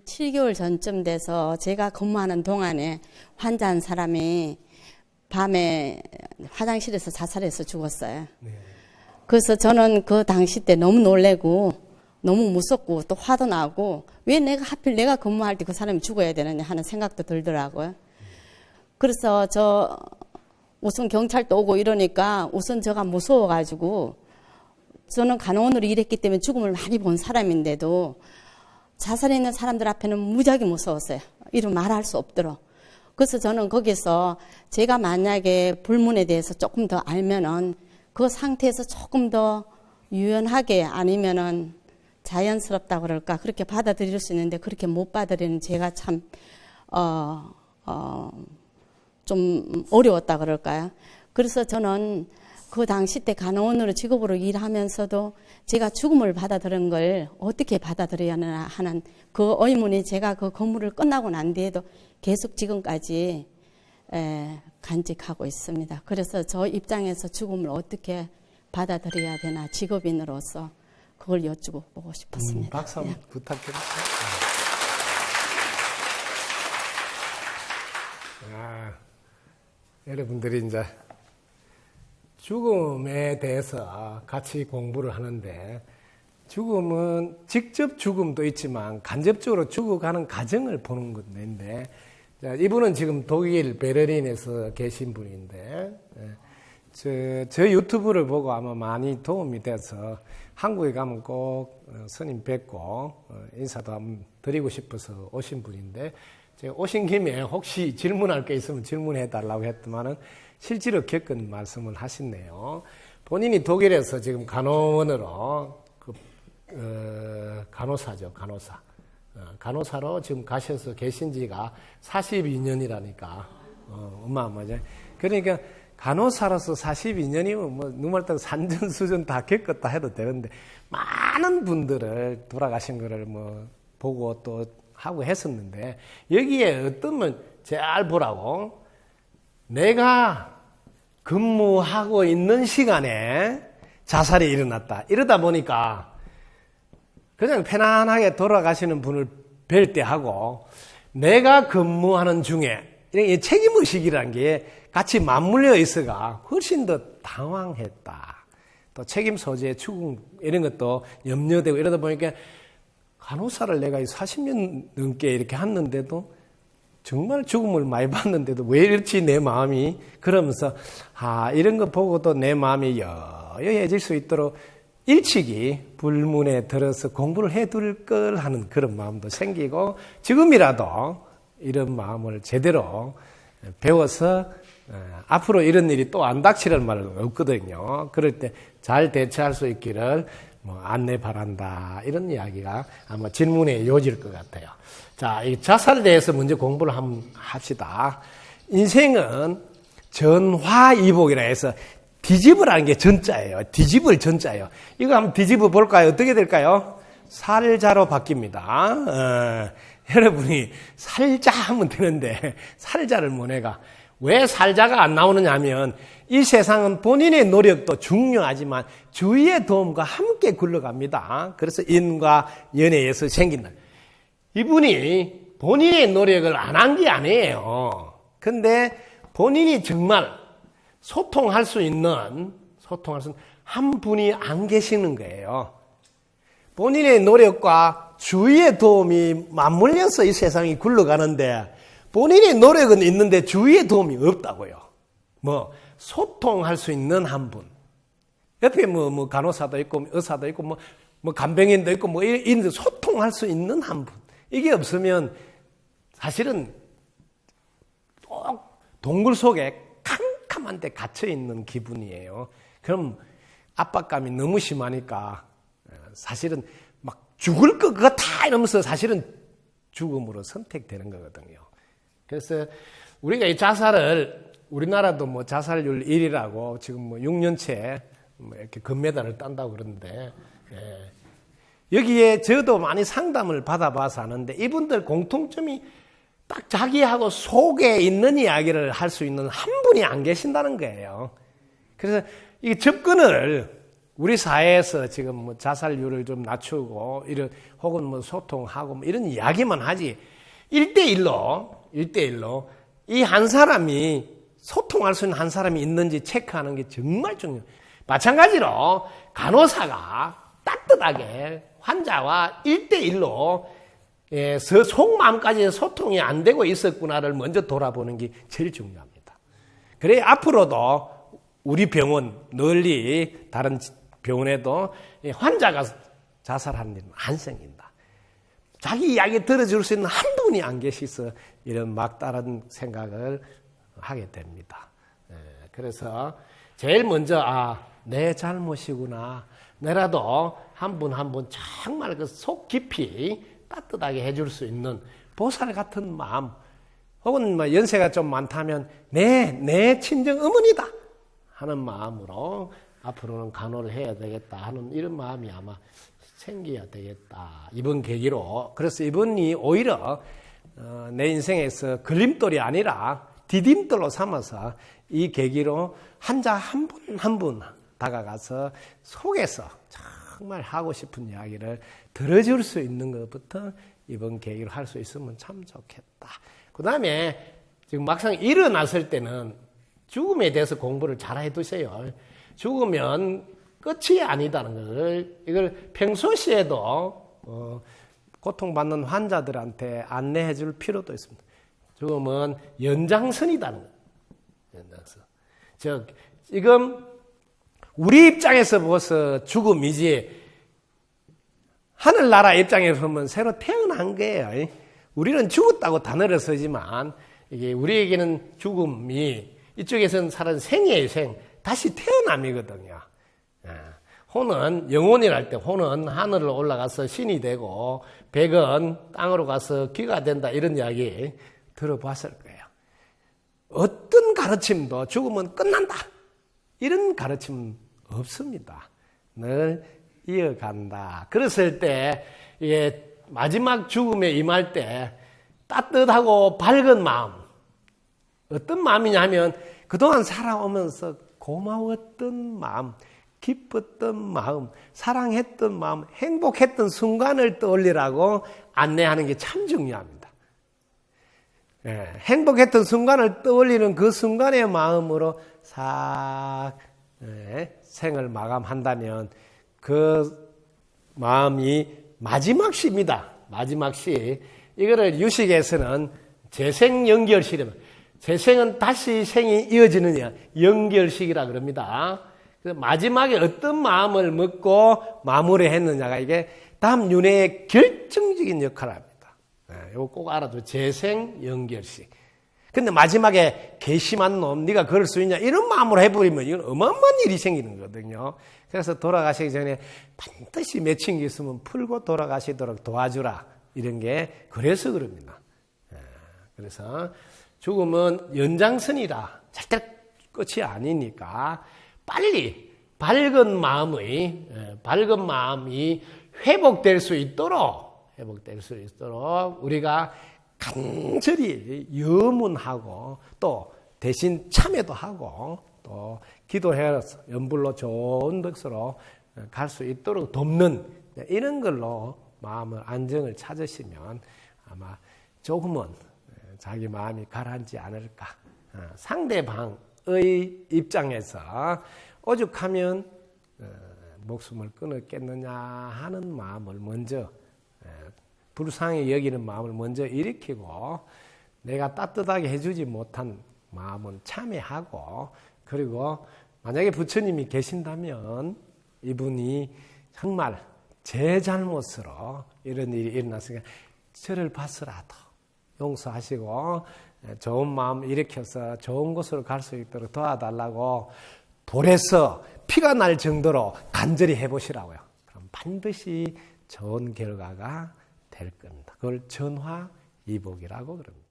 7개월 전쯤 돼서 제가 근무하는 동안에 환자 한 사람이 밤에 화장실에서 자살해서 죽었어요. 네. 그래서 저는 그 당시 때 너무 놀래고 너무 무섭고 또 화도 나고 왜 내가 하필 내가 근무할 때 그 사람이 죽어야 되느냐 하는 생각도 들더라고요. 그래서 우선 경찰도 오고 이러니까 우선 제가 무서워가지고 저는 간호원으로 일했기 때문에 죽음을 많이 본 사람인데도 자살했는 사람들 앞에는 무지하게 무서웠어요. 이름 말할 수 없도록. 그래서 저는 거기서 제가 만약에 불문에 대해서 조금 더 알면은 그 상태에서 조금 더 유연하게 아니면은 자연스럽다 그럴까 그렇게 받아들일 수 있는데 그렇게 못 받아들이는 제가 참 좀 어려웠다 그럴까요? 그래서 저는 그 당시 때 간호원으로 직업으로 일하면서도 제가 죽음을 받아들인 걸 어떻게 받아들여야 하는 그 의문이 제가 그 근무를 끝나고 난 뒤에도 계속 지금까지 간직하고 있습니다. 그래서 저 입장에서 죽음을 어떻게 받아들여야 되나 직업인으로서 그걸 여쭈고 싶었습니다. 박수 한번 부탁드릴게요. 여러분들이 이제 죽음에 대해서 같이 공부를 하는데 죽음은 직접 죽음도 있지만 간접적으로 죽어가는 과정을 보는 건데 이분은 지금 독일 베를린에서 계신 분인데 저 유튜브를 보고 아마 많이 도움이 돼서 한국에 가면 꼭 스님 뵙고 인사도 한번 드리고 싶어서 오신 분인데 제가 오신 김에 혹시 질문할 게 있으면 질문해 달라고 했더만은 실제로 겪은 말씀을 하시네요. 본인이 독일에서 지금 간호원으로 간호사죠, 간호사. 간호사로 지금 가셔서 계신 지가 42년이라니까 어마어마하죠. 그러니까 간호사로서 42년이면 뭐 누말 따라 산전수전 다 겪었다 해도 되는데 많은 분들을 돌아가신 거를 뭐 보고 또 하고 했었는데 여기에 어떤 분 잘 보라고 내가 근무하고 있는 시간에 자살이 일어났다. 이러다 보니까 그냥 편안하게 돌아가시는 분을 뵐 때 하고 내가 근무하는 중에 이런 책임의식이라는 게 같이 맞물려 있어가 훨씬 더 당황했다. 또 책임 소재, 추궁 이런 것도 염려되고 이러다 보니까 간호사를 내가 40년 넘게 이렇게 했는데도 정말 죽음을 많이 봤는데도 왜 이렇지 내 마음이 그러면서 이런 거 보고도 내 마음이 여여해질 수 있도록 일찍이 불문에 들어서 공부를 해둘 걸 하는 그런 마음도 생기고 지금이라도 이런 마음을 제대로 배워서 앞으로 이런 일이 또 안 닥치라는 말은 없거든요. 그럴 때 잘 대처할 수 있기를 안내 바란다. 이런 이야기가 아마 질문의 요지일 것 같아요. 자, 이 자살에 대해서 먼저 공부를 한번 합시다. 인생은 전화이복이라 해서 뒤집으라는 게 전자예요. 뒤집을 전자예요. 이거 한번 뒤집어 볼까요? 어떻게 될까요? 살자로 바뀝니다. 여러분이 살자 하면 되는데 살자를 못 해가. 왜 살자가 안 나오느냐 하면 이 세상은 본인의 노력도 중요하지만 주위의 도움과 함께 굴러갑니다. 그래서 인과 연애에서 생긴다. 이분이 본인의 노력을 안 한 게 아니에요. 근데 본인이 정말 소통할 수 있는 한 분이 안 계시는 거예요. 본인의 노력과 주위의 도움이 맞물려서 이 세상이 굴러가는데 본인의 노력은 있는데 주위의 도움이 없다고요. 소통할 수 있는 한 분. 옆에 간호사도 있고, 의사도 있고, 간병인도 있고, 이런 소통할 수 있는 한 분. 이게 없으면 사실은 동굴 속에 캄캄한 데 갇혀 있는 기분이에요. 그럼 압박감이 너무 심하니까 사실은 막 죽을 것 같아 이러면서 사실은 죽음으로 선택되는 거거든요. 그래서 우리가 이 자살을 우리나라도 자살률 1위라고 지금 6년째 이렇게 금메달을 딴다고 그러는데 여기에 저도 많이 상담을 받아봐서 아는데 이분들 공통점이 딱 자기하고 속에 있는 이야기를 할 수 있는 한 분이 안 계신다는 거예요. 그래서 이 접근을 우리 사회에서 지금 뭐 자살률을 좀 낮추고 이런 혹은 뭐 소통하고 뭐 이런 이야기만 하지 1대1로 이 한 사람이 소통할 수 있는 한 사람이 있는지 체크하는 게 정말 중요해요. 마찬가지로 간호사가 따뜻하게 환자와 1대1로 속마음까지 소통이 안 되고 있었구나를 먼저 돌아보는 게 제일 중요합니다. 그래 앞으로도 우리 병원 널리 다른 병원에도 환자가 자살하는 일은 안 생긴다. 자기 이야기 들어줄 수 있는 한 분이 안 계셔서 이런 막다른 생각을 하게 됩니다. 그래서 제일 먼저 내 잘못이구나. 내라도 한 분 한 분 정말 그 속 깊이 따뜻하게 해줄 수 있는 보살 같은 마음, 혹은 뭐 연세가 좀 많다면 내 친정 어머니다 하는 마음으로 앞으로는 간호를 해야 되겠다 하는 이런 마음이 아마 생겨야 되겠다. 이번 계기로. 그래서 이번이 오히려 내 인생에서 걸림돌이 아니라 디딤돌로 삼아서 이 계기로 환자 한 분 한 분 다가가서 속에서 정말 하고 싶은 이야기를 들어줄 수 있는 것부터 이번 계기로 할 수 있으면 참 좋겠다. 그 다음에 지금 막상 일어났을 때는 죽음에 대해서 공부를 잘 해두세요. 죽으면 끝이 아니다는 것을 이걸 평소시에도 고통받는 환자들한테 안내해 줄 필요도 있습니다. 죽음은 연장선이다는 거예요. 연장선. 즉 지금 우리 입장에서 보서 죽음이지 하늘나라 입장에서 보면 새로 태어난 거예요. 우리는 죽었다고 단어를 쓰지만 이게 우리에게는 죽음이 이쪽에서는 사는 생이에요. 생. 다시 태어남이거든요. 호는 영혼이랄 때 호는 하늘을 올라가서 신이 되고 백은 땅으로 가서 귀가 된다 이런 이야기 들어봤을 거예요. 어떤 가르침도 죽으면 끝난다 이런 가르침 없습니다. 늘 이어간다. 그랬을 때 이게 마지막 죽음에 임할 때 따뜻하고 밝은 마음, 어떤 마음이냐면 그동안 살아오면서 고마웠던 마음, 기뻤던 마음, 사랑했던 마음, 행복했던 순간을 떠올리라고 안내하는 게 참 중요합니다. 행복했던 순간을 떠올리는 그 순간의 마음으로 싹 생을 마감한다면 그 마음이 마지막 시입니다. 마지막 시. 이거를 유식에서는 재생연결식입니다. 재생은 다시 생이 이어지느냐 연결식이라 그럽니다. 마지막에 어떤 마음을 먹고 마무리했느냐가 이게 다음 윤회의 결정적인 역할을 합니다. 이거 꼭 알아둬. 재생연결식. 근데 마지막에 괘씸한 놈 네가 그럴 수 있냐 이런 마음으로 해버리면 이건 어마어마한 일이 생기는 거거든요. 그래서 돌아가시기 전에 반드시 맺힌 게 있으면 풀고 돌아가시도록 도와주라 이런 게 그래서 그럽니다. 그래서 죽음은 연장선이다. 절대 끝이 아니니까 빨리 밝은 마음이 회복될 수 있도록 우리가 간절히 염원하고 또 대신 참여도 하고 또 기도해서 연불로 좋은 것으로 갈 수 있도록 돕는 이런 걸로 마음을 안정을 찾으시면 아마 조금은 자기 마음이 가라앉지 않을까. 상대방의 입장에서 오죽하면 목숨을 끊었겠느냐 하는 마음을 먼저 불쌍히 여기는 마음을 먼저 일으키고 내가 따뜻하게 해주지 못한 마음은 참회하고 그리고 만약에 부처님이 계신다면 이분이 정말 제 잘못으로 이런 일이 일어났으니까 저를 봐서라도 용서하시고 좋은 마음 일으켜서 좋은 곳으로 갈 수 있도록 도와달라고 돌에서 피가 날 정도로 간절히 해보시라고요. 그럼 반드시 좋은 결과가 될 겁니다. 그걸 전화이복이라고 그럽니다.